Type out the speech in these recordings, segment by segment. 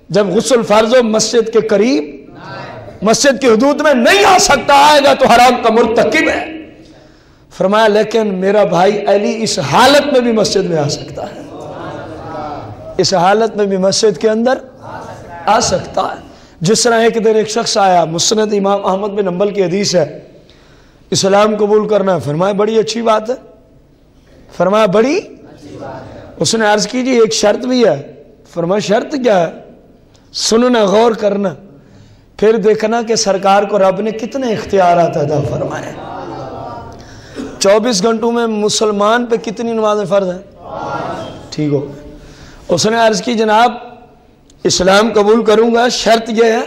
جب غسل فرض ہو مسجد کے قریب مسجد کی حدود میں نہیں آ سکتا، آئے گا تو حرام کا مرتکب ہے۔ فرمایا لیکن میرا بھائی علی اس حالت میں بھی مسجد میں آ سکتا ہے، اس حالت میں بھی مسجد کے اندر آ سکتا ہے۔ جس طرح ایک دن ایک شخص آیا، مسند امام احمد بن حنبل کی حدیث ہے، اسلام قبول کرنا، فرمایا بڑی اچھی بات ہے، فرمایا بڑی، اس نے عرض کی جی ایک شرط بھی ہے، فرمایا شرط کیا ہے؟ سننا، غور کرنا، پھر دیکھنا کہ سرکار کو رب نے کتنے اختیارات عطا فرمائے۔ 24 گھنٹوں میں مسلمان پہ کتنی نمازیں فرض ہیں؟ ٹھیک ہو۔ اس نے عرض کی جناب اسلام قبول کروں گا، شرط یہ ہے،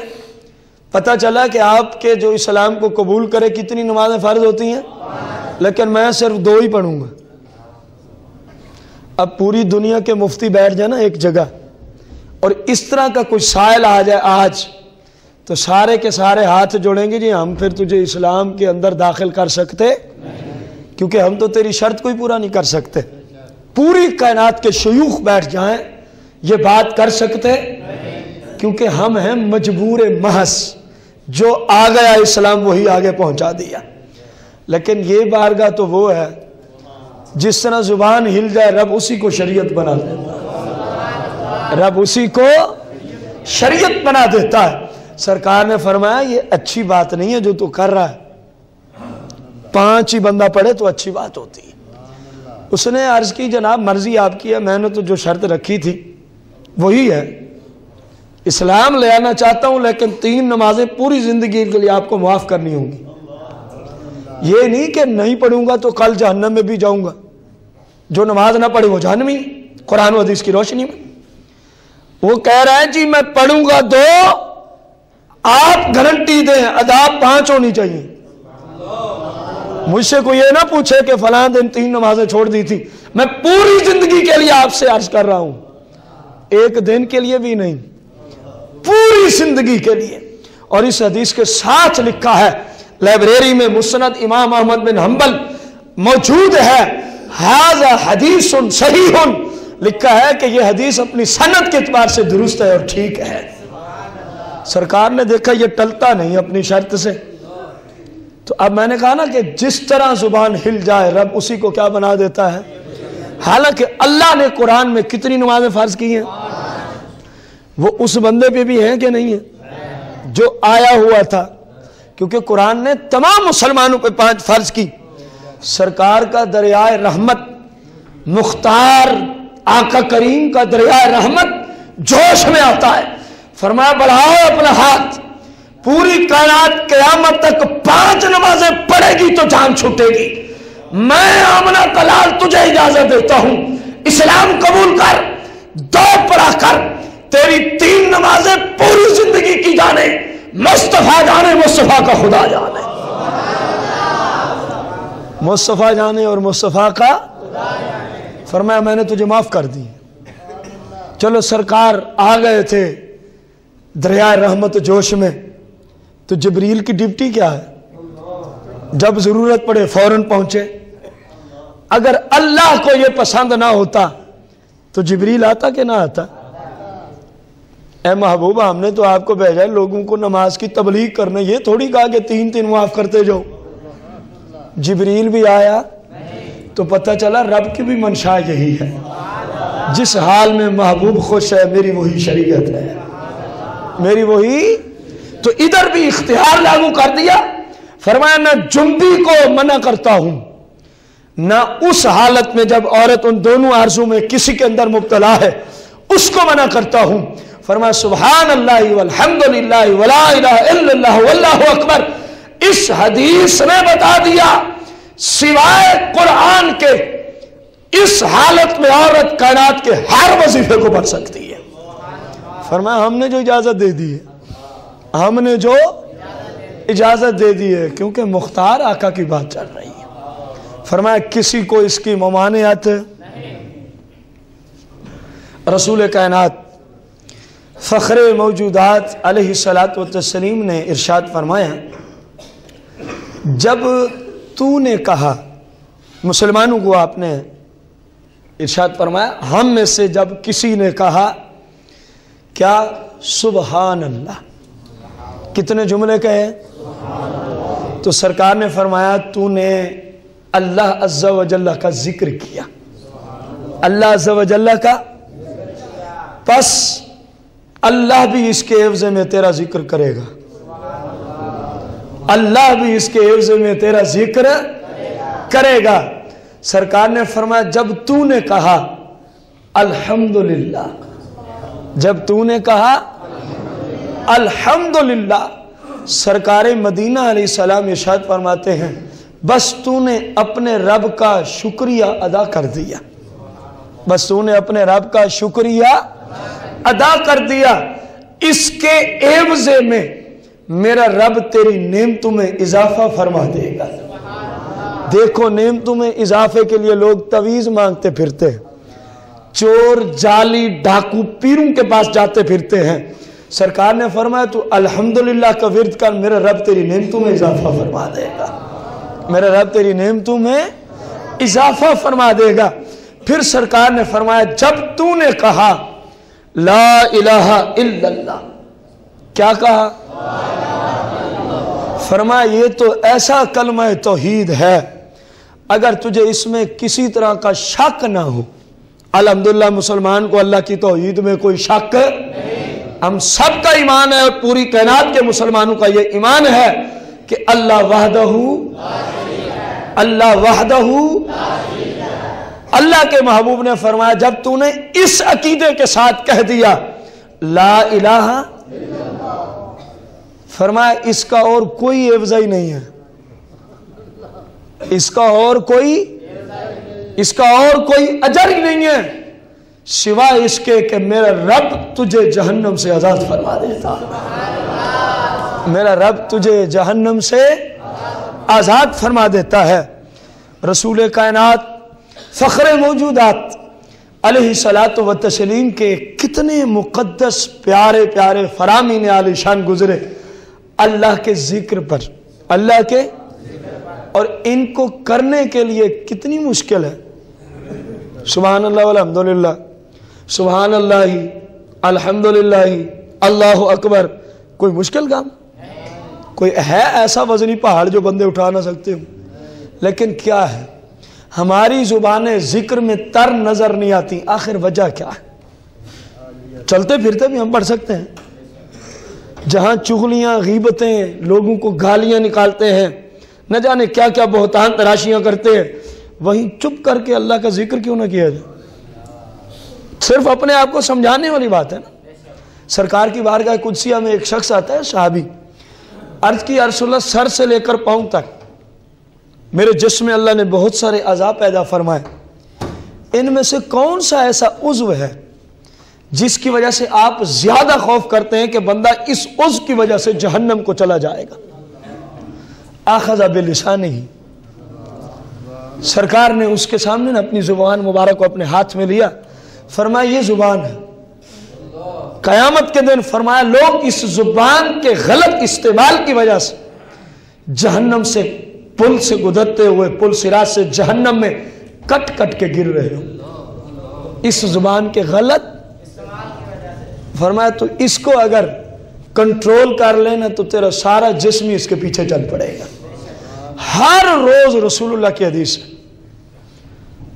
پتہ چلا کہ آپ کے جو اسلام کو قبول کرے کتنی نمازیں فرض ہوتی ہیں، لیکن میں صرف 2 ہی پڑھوں گا۔ اب پوری دنیا کے مفتی بیٹھ جائے نا ایک جگہ اور اس طرح کا کوئی سائل آ جائے آج، تو سارے کے سارے ہاتھ جوڑیں گے جی ہم پھر تجھے اسلام کے اندر داخل کر سکتے، کیونکہ ہم تو تیری شرط کوئی پورا نہیں کر سکتے۔ پوری کائنات کے شیوخ بیٹھ جائیں یہ بات کر سکتے، کیونکہ ہم ہیں مجبور محض، جو آ گیا اسلام وہی آگے پہنچا دیا۔ لیکن یہ بارگاہ تو وہ ہے جس طرح زبان ہل جائے رب اسی کو شریعت بنا دیتا ہے، رب اسی کو شریعت بنا دیتا ہے۔ سرکار نے فرمایا یہ اچھی بات نہیں ہے جو تو کر رہا ہے، 5 ہی بندہ پڑھے تو اچھی بات ہوتی ہے۔ اس نے عرض کی جناب مرضی آپ کی ہے، میں نے تو جو شرط رکھی تھی وہی ہے، اسلام لے آنا چاہتا ہوں لیکن 3 نمازیں پوری زندگی کے لیے آپ کو معاف کرنی ہوں گی۔ یہ نہیں کہ نہیں پڑھوں گا تو کل جہنم میں بھی جاؤں گا، جو نماز نہ پڑھے وہ جہنمی، قرآن و حدیث کی روشنی میں۔ وہ کہہ رہا ہے جی میں پڑھوں گا 2، آپ گارنٹی دیں ادا 5 ہونی چاہیے۔ مجھ سے کوئی یہ نہ پوچھے کہ فلاں دن 3 نمازیں چھوڑ دی تھی، میں پوری زندگی کے لیے آپ سے عرض کر رہا ہوں، ایک دن کے لیے بھی نہیں، پوری زندگی کے لیے۔ اور اس حدیث کے ساتھ لکھا ہے، لائبریری میں مسند امام احمد بن حنبل موجود ہے، ھذا حدیث صحیح، لکھا ہے کہ یہ حدیث اپنی سند کے اعتبار سے درست ہے اور ٹھیک ہے۔ سرکار نے دیکھا یہ ٹلتا نہیں اپنی شرط سے، تو اب میں نے کہا نا کہ جس طرح زبان ہل جائے رب اسی کو کیا بنا دیتا ہے۔ حالانکہ اللہ نے قرآن میں کتنی نمازیں فرض کی ہیں، وہ اس بندے پہ بھی ہیں کہ نہیں ہیں جو آیا ہوا تھا، کیونکہ قرآن نے تمام مسلمانوں پہ 5 فرض کی۔ سرکار کا دریائے رحمت، مختار آقا کریم کا دریائے رحمت جوش میں آتا ہے، فرمایا بڑھاؤ اپنا ہاتھ، پوری کائنات قیامت تک 5 نمازیں پڑھے گی تو جان چھوٹے گی، میں آمنہ کا لال تجھے اجازت دیتا ہوں، اسلام قبول کر، 2 پڑھا کر، تیری 3 نمازیں پوری زندگی کی جانے، مصطفیٰ جانے مصطفیٰ کا خدا جانے، مصطفیٰ جانے اور مصطفیٰ کا فرمایا میں نے تجھے معاف کر دی۔ چلو سرکار آ گئے تھے دریائے رحمت جوش میں، تو جبریل کی ڈیوٹی کیا ہے؟ جب ضرورت پڑے فوراً پہنچے۔ اگر اللہ کو یہ پسند نہ ہوتا تو جبریل آتا کہ نہ آتا؟ اے محبوب ہم نے تو آپ کو بھیجا ہے لوگوں کو نماز کی تبلیغ کرنا، یہ تھوڑی کہا کہ 3 معاف کرتے جاؤ۔ جبریل بھی آیا تو پتہ چلا رب کی بھی منشا یہی ہے، جس حال میں محبوب خوش ہے میری وہی شریعت ہے، میری وہی۔ تو ادھر بھی اختیار لاگو کر دیا، فرمایا نہ جنبی کو منع کرتا ہوں، نہ اس حالت میں جب عورت ان دونوں عرضوں میں کسی کے اندر مبتلا ہے اس کو منع کرتا ہوں۔ فرمایا سبحان اللہ والحمدللہ ولا الہ الا اللہ واللہ اکبر۔ اس حدیث نے بتا دیا سوائے قرآن کے اس حالت میں عورت کائنات کے ہر وظیفے کو پڑھ سکتی ہے۔ فرمایا ہم نے جو اجازت دے دی ہے، ہم نے جو اجازت دے دی ہے، کیونکہ مختار آقا کی بات چل رہی ہے۔ فرمایا کسی کو اس کی ممانعت رسول کائنات فخر موجودات علیہ الصلاۃ والتسلیم نے ارشاد فرمایا جب تو نے کہا، مسلمانوں کو آپ نے ارشاد فرمایا ہم میں سے جب کسی نے کہا کیا؟ سبحان اللہ۔ کتنے جملے کہے؟ تو سرکار نے فرمایا تو نے اللہ عز و جل کا ذکر کیا، اللہ عز و جل کا، پس اللہ بھی اس کے عوض میں تیرا ذکر کرے گا، اللہ بھی اس کے عوض میں تیرا ذکر کرے گا۔ سرکار نے فرمایا جب تو نے کہا الحمدللہ، جب تو نے کہا الحمدللہ، سرکار مدینہ علیہ السلام ارشاد فرماتے ہیں بس تو نے اپنے رب کا شکریہ ادا کر دیا، بس تو نے اپنے رب کا شکریہ ادا کر دیا، اس کے عوض میں میرا رب تیری نعمتوں میں اضافہ فرما دے گا۔ دیکھو نعمتوں میں اضافے کے لیے لوگ تویز مانگتے پھرتے ہیں، چور جالی ڈاکو پیروں کے پاس جاتے پھرتے ہیں، سرکار نے فرمایا تو الحمدللہ کا ورد کر، میرا رب تیری نعمتوں میں اضافہ فرما دے گا، میرا رب تیری نعمتوں میں اضافہ فرما دے گا۔ پھر سرکار نے فرمایا جب تو نے کہا لا الہ الا اللہ، کیا کہا؟ فرمایا یہ تو ایسا کلمہ توحید ہے اگر تجھے اس میں کسی طرح کا شک نہ ہو۔ الحمدللہ مسلمان کو اللہ کی توحید میں کوئی شک نہیں، ہم سب کا ایمان ہے اور پوری کائنات کے مسلمانوں کا یہ ایمان ہے کہ اللہ وحدہ، اللہ وحدہ، اللہ کے محبوب نے فرمایا جب تو نے اس عقیدے کے ساتھ کہہ دیا لا الہ، فرمایا اس کا اور کوئی عوض ہی نہیں ہے، اس کا اور کوئی اجر ہی نہیں ہے سوائے اس کے کہ میرا رب تجھے جہنم سے آزاد فرما دیتا، میرا رب تجھے جہنم سے آزاد فرما دیتا ہے۔ رسول کائنات فخر موجودات علیہ الصلاۃ والتسلیم کے کتنے مقدس پیارے پیارے فرامین عالی شان گزرے اللہ کے ذکر پر، اللہ کے، اور ان کو کرنے کے لیے کتنی مشکل ہے۔ سبحان اللہ والحمدللہ، سبحان اللہ الحمدللہ اللہ اکبر، کوئی مشکل کام؟ کوئی ہے ایسا وزنی پہاڑ جو بندے اٹھا نہ سکتے ہوں؟ لیکن کیا ہے ہماری زبانیں ذکر میں تر نظر نہیں آتی، آخر وجہ کیا ہے؟ چلتے پھرتے بھی ہم پڑھ سکتے ہیں، جہاں چغلیاں غیبتیں لوگوں کو گالیاں نکالتے ہیں، نہ جانے کیا کیا بہتان تراشیاں کرتے ہیں، وہیں چپ کر کے اللہ کا ذکر کیوں نہ کیا جائے؟ صرف اپنے آپ کو سمجھانے والی بات ہے نا۔ سرکار کی بارگاہ قدسیہ میں ایک شخص آتا ہے صحابی، عرض کی یا رسول اللہ سر سے لے کر پاؤں تک میرے جسم میں اللہ نے بہت سارے اعضاء پیدا فرمائے، ان میں سے کون سا ایسا عضو ہے جس کی وجہ سے آپ زیادہ خوف کرتے ہیں کہ بندہ اس عضو کی وجہ سے جہنم کو چلا جائے گا؟ آخذ بلسانہ، سرکار نے اس کے سامنے اپنی زبان مبارک کو اپنے ہاتھ میں لیا، فرمایا یہ زبان ہے، قیامت کے دن فرمایا لوگ اس زبان کے غلط استعمال کی وجہ سے جہنم سے پل سے گزرتے ہوئے پل صراط سے جہنم میں کٹ کٹ کے گر رہے ہوں، اس زبان کے غلط۔ فرمایا تو اس کو اگر کنٹرول کر لینا تو تیرا سارا جسم ہی اس کے پیچھے چل پڑے گا۔ ہر روز رسول اللہ کی حدیث ہے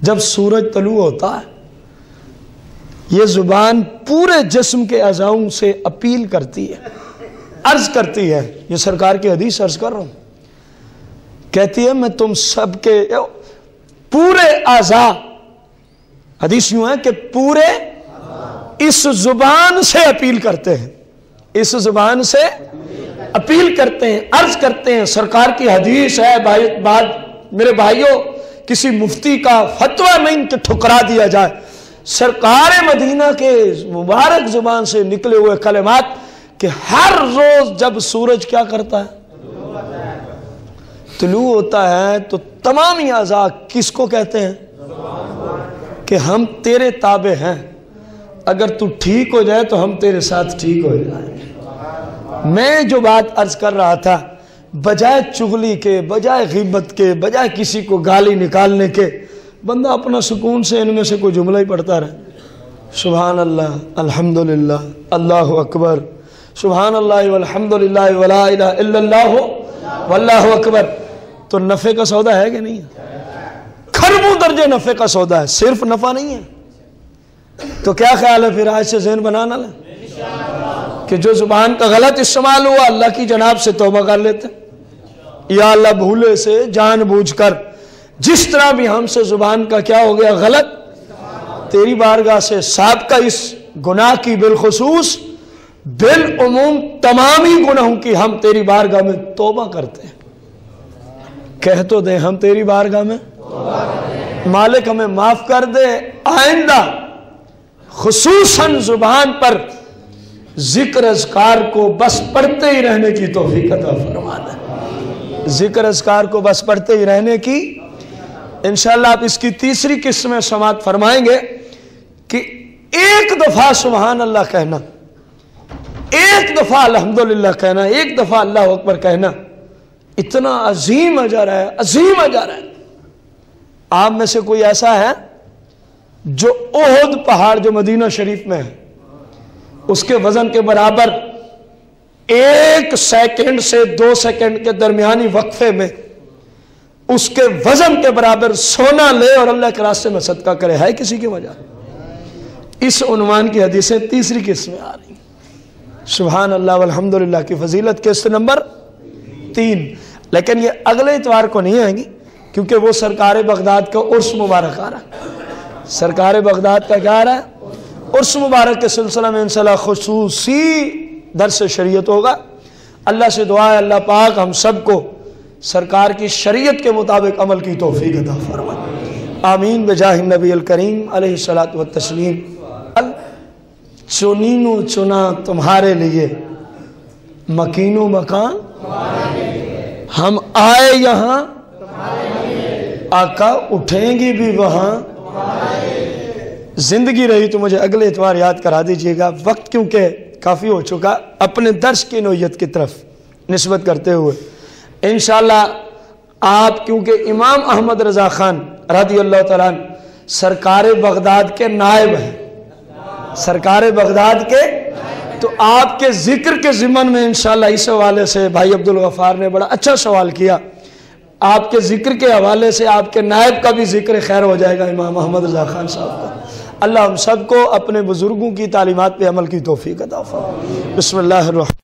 جب سورج طلوع ہوتا ہے یہ زبان پورے جسم کے اعضاؤں سے اپیل کرتی ہے، عرض کرتی ہے، یہ سرکار کی حدیث عرض کر رہا ہوں، کہتی ہے میں تم سب کے پورے اعضاء، حدیث یوں ہے کہ پورے اس زبان سے اپیل کرتے ہیں، اس زبان سے اپیل کرتے ہیں، عرض کرتے ہیں، سرکار کی حدیث ہے، بات میرے بھائیوں کسی مفتی کا فتویٰ نہیں کہ ٹھکرا دیا جائے، سرکار مدینہ کے مبارک زبان سے نکلے ہوئے کلمات کہ ہر روز جب سورج کیا کرتا ہے؟ طلوع ہوتا ہے تو تمام اعضاء کس کو کہتے ہیں کہ ہم تیرے تابع ہیں، اگر تو ٹھیک ہو جائے تو ہم تیرے ساتھ ٹھیک ہو جائیں گے۔ میں جو بات عرض کر رہا تھا، بجائے چغلی کے، بجائے غیبت کے، بجائے کسی کو گالی نکالنے کے، بندہ اپنا سکون سے ان میں سے کوئی جملہ ہی پڑھتا رہے، سبحان اللہ الحمدللہ اللہ اکبر سبحان اللہ والحمدللہ ولا الہ الا اللہ واللہ اکبر. تو نفع کا سودا ہے کہ نہیں ہے؟ کھربوں درجے نفع کا سودا ہے، صرف نفع نہیں ہے. تو کیا خیال ہے پھر آج سے ذہن بنانا لیں کہ جو زبان کا غلط استعمال ہوا اللہ کی جناب سے توبہ کر لیتے. یا اللہ بھولے سے جان بوجھ کر جس طرح بھی ہم سے زبان کا کیا ہو گیا غلط، تیری بارگاہ سے سابقہ اس گناہ کی بالخصوص بالعموم تمامی گناہوں کی ہم تیری بارگاہ میں توبہ کرتے ہیں. کہہ تو دیں ہم تیری بارگاہ میں مالک ہمیں معاف کر دے. آئندہ خصوصاً زبان پر ذکر اذکار کو بس پڑھتے ہی رہنے کی توفیق عطا فرما دے. ذکر اذکار کو بس پڑھتے ہی رہنے کی. انشاءاللہ آپ اس کی تیسری قسم میں سماعت فرمائیں گے کہ ایک دفعہ سبحان اللہ کہنا، ایک دفعہ الحمدللہ کہنا، ایک دفعہ اللہ اکبر کہنا اتنا عظیم اجر ہے، عظیم اجر ہے. آپ میں سے کوئی ایسا ہے جو احد پہاڑ جو مدینہ شریف میں ہے اس کے وزن کے برابر 1 سیکنڈ سے 2 سیکنڈ کے درمیانی وقفے میں اس کے وزن کے برابر سونا لے اور اللہ کے راستے میں صدقہ کرے؟ ہے کسی کی وجہ؟ اس عنوان کی حدیثیں تیسری قسم میں آ رہی ہیں. سبحان اللہ والحمدللہ کی فضیلت قسط نمبر 3. لیکن یہ اگلے اتوار کو نہیں آئیں گی کیونکہ وہ سرکار بغداد کا عرس مبارک آ رہا ہے. سرکار بغداد کا کیا آ رہا ہے؟ عرس مبارک کے سلسلہ میں انشاءاللہ خصوصی درس شریعت ہوگا. اللہ سے دعا ہے اللہ پاک ہم سب کو سرکار کی شریعت کے مطابق عمل کی توفیق عطا فرمائے. آمین بجاہ النبی الکریم علیہ الصلوۃ والتسلیم. چنین و چنا تمہارے لیے، مکین و مکان ہم آئے یہاں، آقا اٹھیں گی بھی وہاں. زندگی رہی تو مجھے اگلے اتوار یاد کرا دیجئے گا. وقت کیونکہ کافی ہو چکا، اپنے درس کی نوعیت کی طرف نسبت کرتے ہوئے انشاءاللہ آپ کیونکہ امام احمد رضا خان رضی اللہ تعالیٰ عنہ سرکار بغداد کے نائب ہیں، سرکار بغداد کے، تو آپ کے ذکر کے ضمن میں انشاءاللہ اس حوالے سے بھائی عبدالغفار نے بڑا اچھا سوال کیا. آپ کے ذکر کے حوالے سے آپ کے نائب کا بھی ذکر خیر ہو جائے گا امام احمد رضا خان صاحب کا. اللہ ہم سب کو اپنے بزرگوں کی تعلیمات پہ عمل کی توفیق عطا فرمائے. بسم اللہ الرحمن